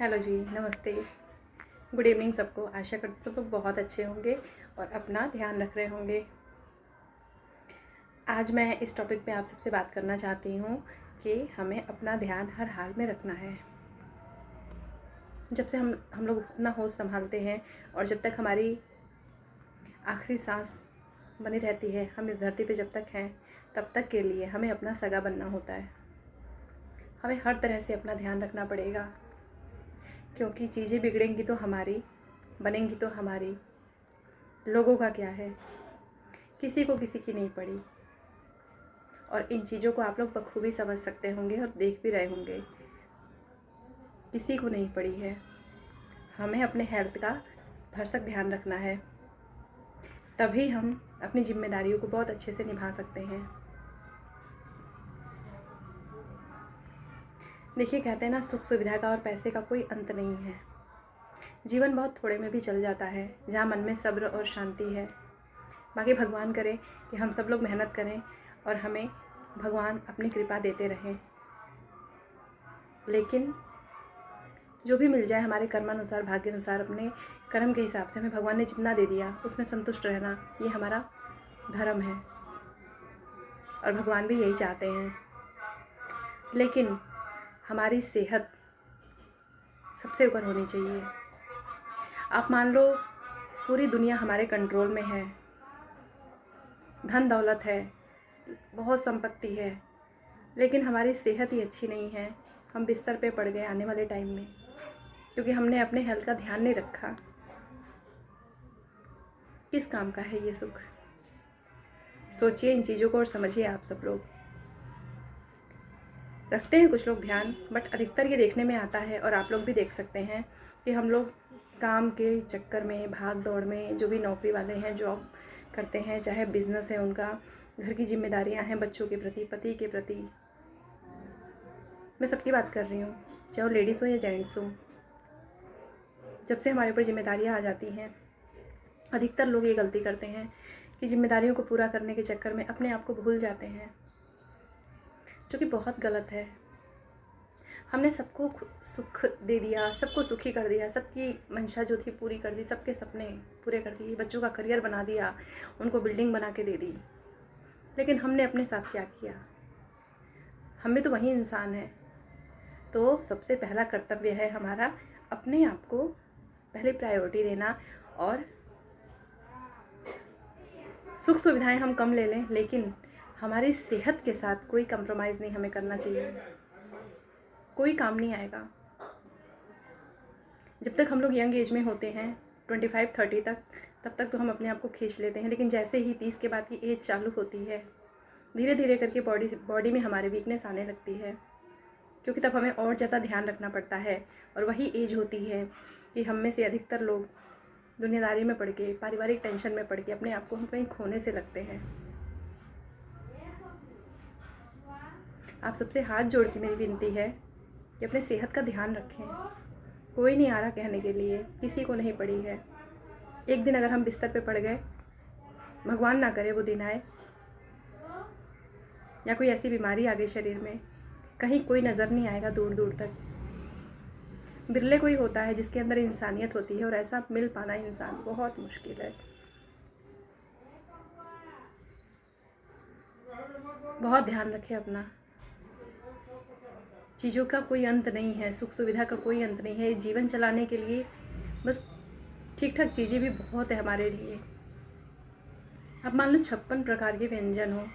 Hello जी, नमस्ते। Good evening सबको। आशा करती सब लोग बहुत अच्छे होंगे और अपना ध्यान रख रहे होंगे। आज मैं इस टॉपिक पे आप सबसे बात करना चाहती हूँ कि हमें अपना ध्यान हर हाल में रखना है। जब से हम लोग अपना होश संभालते हैं और जब तक हमारी आखिरी सांस बनी रहती है, हम इस धरती पे जब तक हैं तब तक के लिए हमें अपना सगा बनना होता है। हमें हर तरह से अपना ध्यान रखना पड़ेगा, क्योंकि चीज़ें बिगड़ेंगी तो हमारी, बनेंगी तो हमारी। लोगों का क्या है, किसी को किसी की नहीं पड़ी। और इन चीज़ों को आप लोग बखूबी समझ सकते होंगे और देख भी रहे होंगे। किसी को नहीं पड़ी है। हमें अपने हेल्थ का भरसक ध्यान रखना है, तभी हम अपनी जिम्मेदारियों को बहुत अच्छे से निभा सकते हैं। देखिए, कहते हैं ना, सुख सुविधा का और पैसे का कोई अंत नहीं है। जीवन बहुत थोड़े में भी चल जाता है, जहाँ मन में सब्र और शांति है। बाकी भगवान करे कि हम सब लोग मेहनत करें और हमें भगवान अपनी कृपा देते रहें। लेकिन जो भी मिल जाए हमारे कर्मानुसार, भाग्य अनुसार, अपने कर्म के हिसाब से हमें भगवान ने जितना दे दिया उसमें संतुष्ट रहना, ये हमारा धर्म है और भगवान भी यही चाहते हैं। लेकिन हमारी सेहत सबसे ऊपर होनी चाहिए। आप मान लो पूरी दुनिया हमारे कंट्रोल में है, धन दौलत है, बहुत संपत्ति है, लेकिन हमारी सेहत ही अच्छी नहीं है। हम बिस्तर पे पड़ गए आने वाले टाइम में, क्योंकि हमने अपने हेल्थ का ध्यान नहीं रखा। किस काम का है ये सुख? सोचिए इन चीज़ों को और समझिए। आप सब लोग रखते हैं कुछ लोग ध्यान, बट अधिकतर ये देखने में आता है, और आप लोग भी देख सकते हैं कि हम लोग काम के चक्कर में, भाग दौड़ में, जो भी नौकरी वाले हैं, जॉब करते हैं, चाहे बिजनेस है उनका, घर की जिम्मेदारियां हैं, बच्चों के प्रति, पति के प्रति, मैं सबकी बात कर रही हूँ, चाहे वो लेडीज़ हो या जेंट्स हो। जब से हमारे ऊपर जिम्मेदारियाँ आ जाती हैं, अधिकतर लोग ये गलती करते हैं कि जिम्मेदारियों को पूरा करने के चक्कर में अपने आप को भूल जाते हैं, जो कि बहुत गलत है। हमने सबको सुख दे दिया, सबको सुखी कर दिया, सबकी मंशा जो थी पूरी कर दी, सबके सपने पूरे कर दिए, बच्चों का करियर बना दिया, उनको बिल्डिंग बना के दे दी। लेकिन हमने अपने साथ क्या किया? हम भी तो वही इंसान हैं। तो सबसे पहला कर्तव्य है हमारा अपने आप को पहले प्रायोरिटी देना। और सुख सुविधाएं हम कम ले लें, लेकिन हमारी सेहत के साथ कोई कंप्रोमाइज़ नहीं हमें करना चाहिए। कोई काम नहीं आएगा। जब तक हम लोग यंग एज में होते हैं, 25-30 तक, तब तक तो हम अपने आप को खींच लेते हैं। लेकिन जैसे ही 30 के बाद की एज चालू होती है, धीरे धीरे करके बॉडी में हमारे वीकनेस आने लगती है, क्योंकि तब हमें और ज़्यादा ध्यान रखना पड़ता है। और वही एज होती है कि हम में से अधिकतर लोग दुनियादारी में पड़ के, पारिवारिक टेंशन में पड़ के अपने आप को हम कहीं खोने से लगते हैं। आप सबसे हाथ जोड़ के मेरी विनती है कि अपने सेहत का ध्यान रखें। कोई नहीं आ रहा कहने के लिए, किसी को नहीं पड़ी है। एक दिन अगर हम बिस्तर पे पड़ गए, भगवान ना करे वो दिन आए, या कोई ऐसी बीमारी आ गई शरीर में, कहीं कोई नज़र नहीं आएगा दूर दूर तक। बिरले कोई होता है जिसके अंदर इंसानियत होती है, और ऐसा मिल पाना इंसान बहुत मुश्किल है। बहुत ध्यान रखें अपना। चीज़ों का कोई अंत नहीं है, सुख सुविधा का कोई अंत नहीं है। जीवन चलाने के लिए बस ठीक ठाक चीज़ें भी बहुत है हमारे लिए। अब मान लो 56 प्रकार के व्यंजन हो,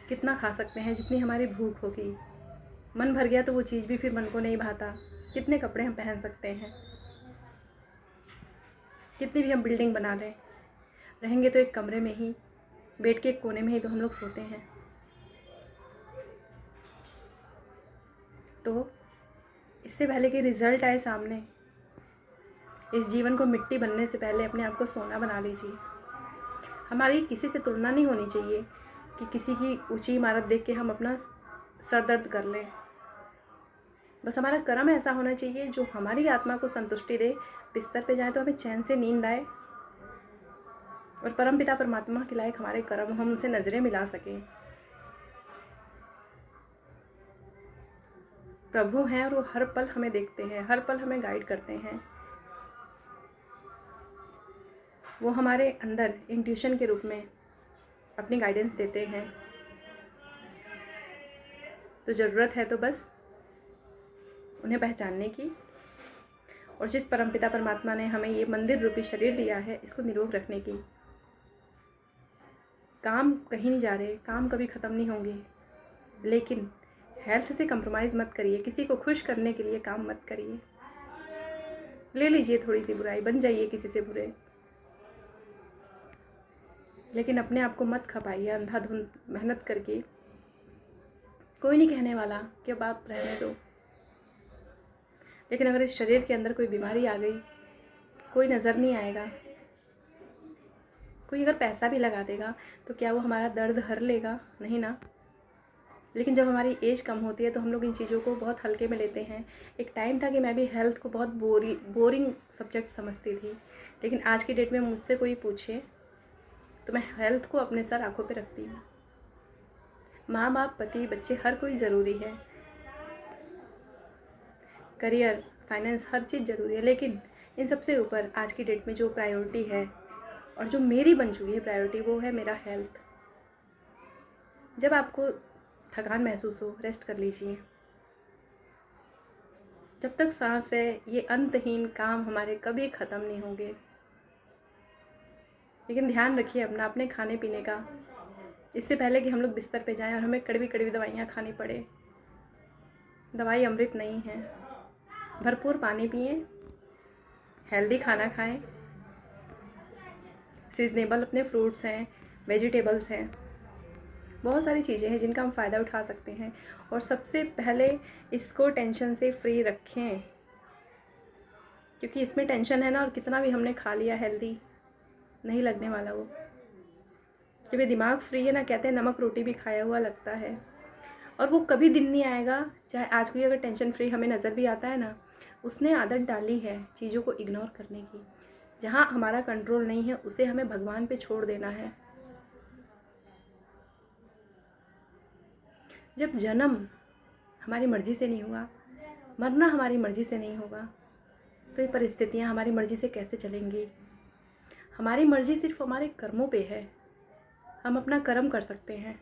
कितना खा सकते हैं? जितनी हमारी भूख होगी। मन भर गया तो वो चीज़ भी फिर मन को नहीं भाता। कितने कपड़े हम पहन सकते हैं? कितनी भी हम बिल्डिंग बना लें, रहेंगे तो एक कमरे में ही, बेड के एक कोने में ही तो हम लोग सोते हैं। तो इससे पहले कि रिज़ल्ट आए सामने, इस जीवन को मिट्टी बनने से पहले अपने आप को सोना बना लीजिए। हमारी किसी से तुलना नहीं होनी चाहिए कि किसी की ऊंची इमारत देख के हम अपना सर दर्द कर लें। बस हमारा कर्म ऐसा होना चाहिए जो हमारी आत्मा को संतुष्टि दे। बिस्तर पे जाए तो हमें चैन से नींद आए, और परमपिता परमात्मा के लायक हमारे कर्म, हम उनसे नज़रें मिला सकें। प्रभु हैं और वो हर पल हमें देखते हैं, हर पल हमें गाइड करते हैं। वो हमारे अंदर इंट्यूशन के रूप में अपनी गाइडेंस देते हैं। तो ज़रूरत है तो बस उन्हें पहचानने की, और जिस परमपिता परमात्मा ने हमें ये मंदिर रूपी शरीर दिया है, इसको निरोग रखने की। काम कहीं नहीं जा रहे, काम कभी ख़त्म नहीं होंगे, लेकिन हेल्थ से कंप्रोमाइज़ मत करिए। किसी को खुश करने के लिए काम मत करिए। ले लीजिए थोड़ी सी बुराई, बन जाइए किसी से बुरे, लेकिन अपने आप को मत खपाइए अंधाधुंध मेहनत करके। कोई नहीं कहने वाला कि अब आप रहने दो, लेकिन अगर इस शरीर के अंदर कोई बीमारी आ गई, कोई नज़र नहीं आएगा। कोई अगर पैसा भी लगा देगा तो क्या वो हमारा दर्द हर लेगा? नहीं ना। लेकिन जब हमारी एज कम होती है तो हम लोग इन चीज़ों को बहुत हल्के में लेते हैं। एक टाइम था कि मैं भी हेल्थ को बहुत बोरिंग सब्जेक्ट समझती थी, लेकिन आज की डेट में मुझसे कोई पूछे तो मैं हेल्थ को अपने सर आँखों पे रखती हूँ। माँ बाप, पति, बच्चे, हर कोई ज़रूरी है, करियर, फाइनेंस, हर चीज़ ज़रूरी है, लेकिन इन सबसे ऊपर आज की डेट में जो प्रायोरिटी है और जो मेरी बन चुकी है प्रायोरिटी, वो है मेरा हेल्थ। जब आपको थकान महसूस हो, रेस्ट कर लीजिए। जब तक सांस है, ये अंतहीन काम हमारे कभी ख़त्म नहीं होंगे। लेकिन ध्यान रखिए अपने खाने पीने का, इससे पहले कि हम लोग बिस्तर पे जाएं और हमें कड़वी कड़वी दवाइयाँ खानी पड़े। दवाई अमृत नहीं है। भरपूर पानी पिएं, हेल्दी खाना खाएं, सीजनेबल अपने फ्रूट्स हैं, वेजिटेबल्स हैं, बहुत सारी चीज़ें हैं जिनका हम फ़ायदा उठा सकते हैं। और सबसे पहले इसको टेंशन से फ्री रखें, क्योंकि इसमें टेंशन है ना, और कितना भी हमने खा लिया हेल्दी, नहीं लगने वाला वो। जब ये दिमाग फ्री है ना, कहते हैं नमक रोटी भी खाया हुआ लगता है, और वो कभी दिन नहीं आएगा। चाहे आज कोई अगर टेंशन फ्री हमें नज़र भी आता है ना, उसने आदत डाली है चीज़ों को इग्नोर करने की। जहाँ हमारा कंट्रोल नहीं है उसे हमें भगवान पे छोड़ देना है। जब जन्म हमारी मर्ज़ी से नहीं हुआ, मरना हमारी मर्ज़ी से नहीं होगा, तो ये परिस्थितियाँ हमारी मर्ज़ी से कैसे चलेंगी? हमारी मर्ज़ी सिर्फ हमारे कर्मों पे है। हम अपना कर्म कर सकते हैं,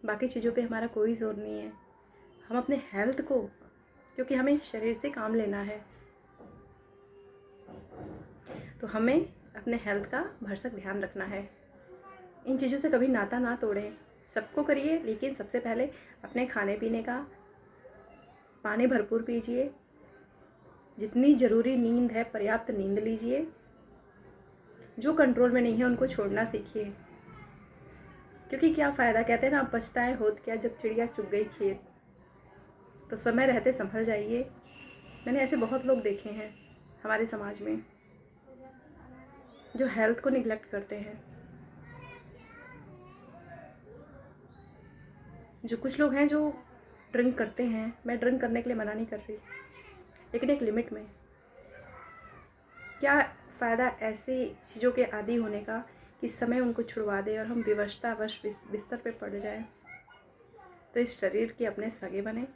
बाकी चीज़ों पे हमारा कोई ज़ोर नहीं है। हम अपने हेल्थ को, क्योंकि हमें शरीर से काम लेना है, तो हमें अपने हेल्थ का भरसक ध्यान रखना है। इन चीज़ों से कभी नाता ना तोड़ें। सबको करिए, लेकिन सबसे पहले अपने खाने पीने का, पानी भरपूर पीजिए, जितनी ज़रूरी नींद है पर्याप्त नींद लीजिए। जो कंट्रोल में नहीं है उनको छोड़ना सीखिए, क्योंकि क्या फ़ायदा, कहते हैं ना, पछताए होत क्या जब चिड़िया चुग गई खेत। तो समय रहते संभल जाइए। मैंने ऐसे बहुत लोग देखे हैं हमारे समाज में जो हेल्थ को निगलेक्ट करते हैं। जो कुछ लोग हैं जो ड्रिंक करते हैं, मैं ड्रिंक करने के लिए मना नहीं कर रही, लेकिन एक लिमिट में। क्या फ़ायदा ऐसी चीज़ों के आदी होने का कि समय उनको छुड़वा दे और हम विवशतावश बिस्तर पे पड़ जाएं। तो इस शरीर के अपने सगे बने।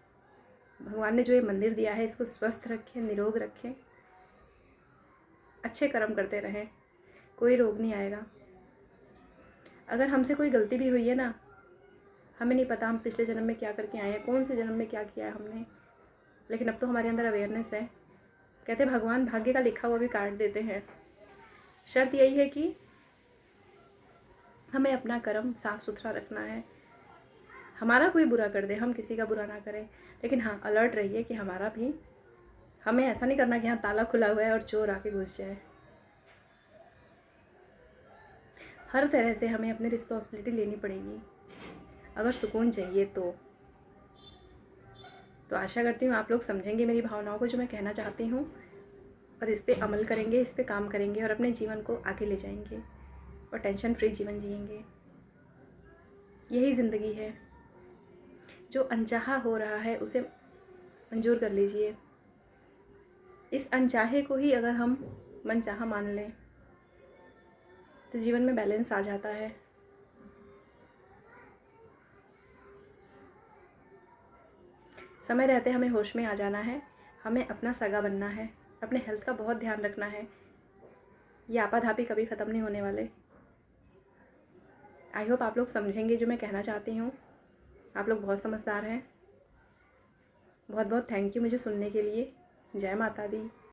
भगवान ने जो ये मंदिर दिया है, इसको स्वस्थ रखें, निरोग रखें, अच्छे कर्म करते रहें, कोई रोग नहीं आएगा। अगर हमसे कोई गलती भी हुई है ना, हमें नहीं पता हम पिछले जन्म में क्या करके आए हैं, कौन से जन्म में क्या किया है हमने, लेकिन अब तो हमारे अंदर अवेयरनेस है। कहते भगवान भाग्य का लिखा हुआ भी काट देते हैं। शर्त यही है कि हमें अपना कर्म साफ़ सुथरा रखना है। हमारा कोई बुरा कर दे, हम किसी का बुरा ना करें, लेकिन हाँ अलर्ट रहिए कि हमारा भी, हमें ऐसा नहीं करना कि यहाँ ताला खुला हुआ है और चोर आके घुस जाए। हर तरह से हमें अपनी रिस्पॉन्सिबिलिटी लेनी पड़ेगी अगर सुकून चाहिए तो। आशा करती हूँ आप लोग समझेंगे मेरी भावनाओं को, जो मैं कहना चाहती हूँ, और इस पे अमल करेंगे, इस पे काम करेंगे और अपने जीवन को आगे ले जाएंगे और टेंशन फ्री जीवन जिएंगे। यही ज़िंदगी है। जो अनचाहा हो रहा है उसे मंजूर कर लीजिए। इस अनचाहे को ही अगर हम मनचाहा मान लें तो जीवन में बैलेंस आ जाता है। समय रहते हमें होश में आ जाना है, हमें अपना सगा बनना है, अपने हेल्थ का बहुत ध्यान रखना है। ये आपाधापी कभी ख़त्म नहीं होने वाले। आई होप आप लोग समझेंगे जो मैं कहना चाहती हूँ। आप लोग बहुत समझदार हैं। बहुत बहुत थैंक यू मुझे सुनने के लिए। जय माता दी।